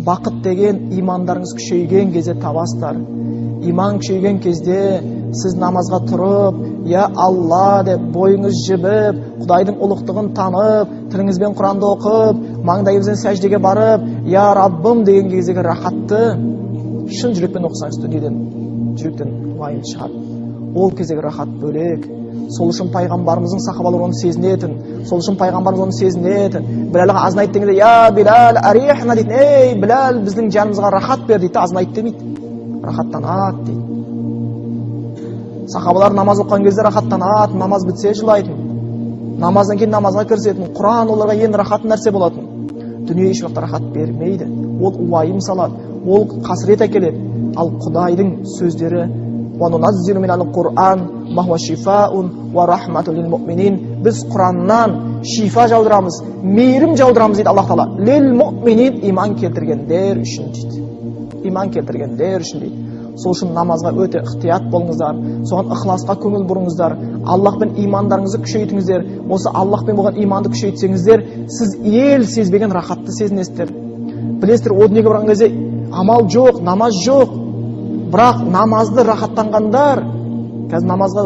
бақыт деген имандарыңыз күшейген кезде табасыздар. Иман күшейген кезде сіз намазға тұрып, я Алла деп бойыңыз жібіп, Құдайдың ұлықтығын танып, тіліңізбен Құранды оқып, маңдайыңызбен сәждеге барып, я Раббым деген кездегі рахатты шын жүрекпен оқысаңыз, дүниеден, жүректен уайым шығар. Ол кездегі рахат бөлек. Сол үшін пайғамбарымыздың сахабалары оны сезінетін, сол үшін пайғамбарымыз оны сезінетін. Білалға азын айт дегенде, я Билал, арихна дейді, ей Билал, біздің жанымызға рахат бер дейді, азын айт демейді. Рахаттанады дейді. Сахабалар намаз оққан кезде рахаттанады, намаз бітсе жылайтын. Намаздан кейін намазға кірісетін. Құран оларға ең рахат нәрсе болатын. Дүние еш уақытта рахат бермейді. Ол уайым салады, ол қасірет әкеледі. Ал Құдайдың сөздері وَنُنَزِّلُ مِنَ الْقُرْآنِ مَا هُوَ شِفَاءٌ وَرَحْمَةٌ لِلْمُؤْمِنِينَ Біз Құраннан шифа жаудырамыз, мейірім жаудырамыз дейді Аллах Тағала. Лил-муъминин иман келтіргендер үшін дейді. Иман келтіргендер үшін дейді. Сол үшін намазға өте ықтият болыңыздар, соған ықыласқа көңіл бұрыңыздар, Аллахпен имандарыңызды күшейтіңіздер. Осы Аллахпен болған иманды күшейтсеңіздер, сіз ел сезбеген рахатты сезінесіздер. Білесіздер, о дүниеге барған кезде амал жоқ, намаз жоқ. Бірақ намазды рахаттанғандар, қазір намазға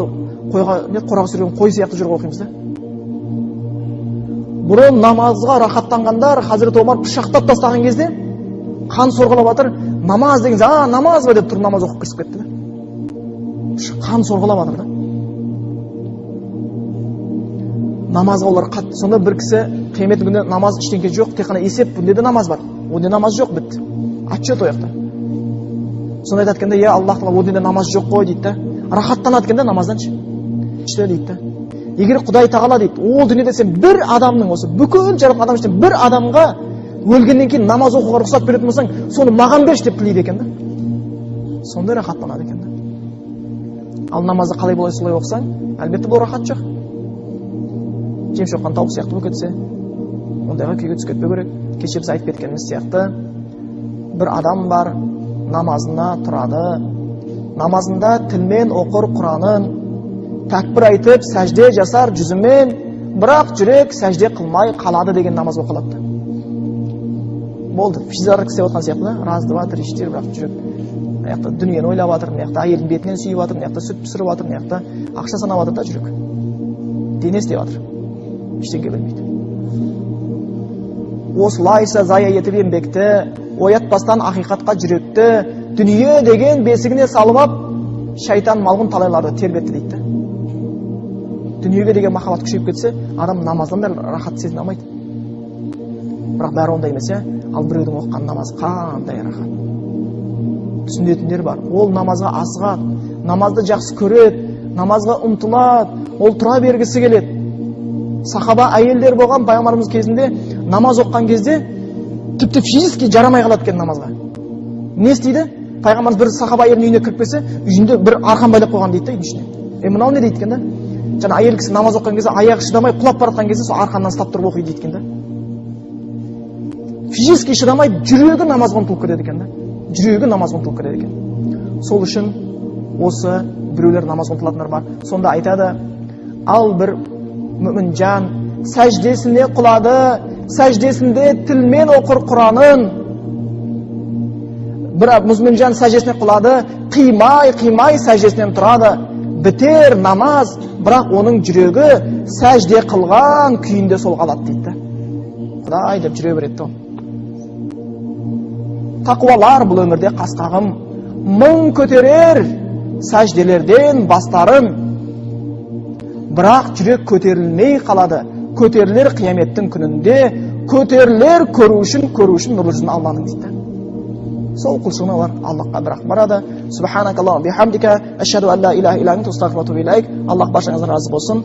қораға сүрген қой сияқты жүріп оқимыз да. Бұрын намазға рахаттанғандар, Хазірет Омар пышақтап тастаған кезде қан сорғалап жатыр, намаз деген, намаз ба деп тұр, намаз оқып кірісіп кетті да. Қан сорғалап жатыр да. Намазға олар қатты. Сонда бір кісі қиямет күнінде намаз ештеңке жоқ, тек қана есеп, бұнде де намаз бар. Онда намаз жоқ, бітті. Отчет ояқта. Сонда айтады, я Аллах Тағала, онда намаз жоқ қой дейді да. Рахаттанады екен да намаздан ішті дейді да. Егер Құдай Тағала дейді, ол дүниеде сен бір адамның, осы бүкіл жаратқан адам ішінен бір адамға өлгеннен кейін намаз оқуға рұқсат беретін болсаң, соны маған берші деп тілейді екен да. Сонда рахаттанады екен да. Ал намазды қалай болай солай оқысаң, әлбетте бұл рахат жоқ. Жем шоққан тауық сияқты болып кетсе, ондайға күйге түсіп кетпеу керек. Кеше біз айтып кеткеніміз сияқты, бір адам бар, намазына тұрады, намазында тілмен оқыр Құранын, тәкбір айтып, сәжде жасар жүзімен, бірақ жүрек сәжде қылмай қалады деген намаз оқылады. Болды, физиология істеп отқан сияқты да, разды батыр, іштер, бірақ жүрек аяқта дүниені ойлап жатыр, аяқта әйелдің бетінен сүйіп жатыр, аяқта сүт пісіріп жатыр, аяқта ақша санап жатыр да жүрек. Дене істеп жатыр, ештеңе білмейді. Осылайша зая етіп еңбекті, оятпастан ақиқатқа жүректі, дүние деген бесігіне салып ап, шайтан малғын талайларды тербетті дейді. Дүниеге деген махаббат күшейіп кетсе, адам намаздан да рахат сезіне алмайды. Бірақ бәрі ондай емес, ал біреудің оқыған намаз қандай рахат. Түсінетіндер бар. Ол намазға асығады, намазды жақсы көреді, намазға ұмтылады, ол тұра бергісі келеді. Сахаба әйелдер болған пайғамбарымыз кезінде намаз оққан кезде тіпті физически жарамай қалады екен намазға. Не істейді? Пайғамбарымыз бір сахаба әйелдің үйіне кіріп келсе, үйінде бір арқан байлап қойған дейді да, үйдің ішіне. Мынау не дейді екен да? Жаңа әйел кісі намаз оққан кезде аяғы шыдамай құлап бара жатқан кезде сол арқаннан ұстап тұрып оқиды дейді екен да. Физически шыдамай жүрегі намазға ұмтылып кетеді екен да. Жүрегі намазға ұмтылып кетеді екен. Сол үшін осы біреулер намаз ұмтылатындар бар. Сонда айтады, ал бір мүмін жан сәждесіне құлады, сәждесінде тілмен оқыр Құранын. Бір мүмін жан сәждесіне құлады, қимай сәждесінен тұрады. Бітер намаз, бірақ оның жүрегі сәжде қылған күйінде сол қалады дейді. Құдай деп жүре береді ол. Тақуалар бұл өмірде қасқағым, мың көтерер сәжделерден бастарын, бірақ жүрек көтерілмей қалады. Көтерілер қияметтің күнінде, көтерілер көру үшін нұрлы жүзін Алланың дейді. Сол құлшылығына олар Аллахқа бірақ барады. Субханакаллахумма бихамдика, ашхаду ан ла илаха илля анта, астағфирука ва атубу илейк. Аллах баршаңыздан разы болсын.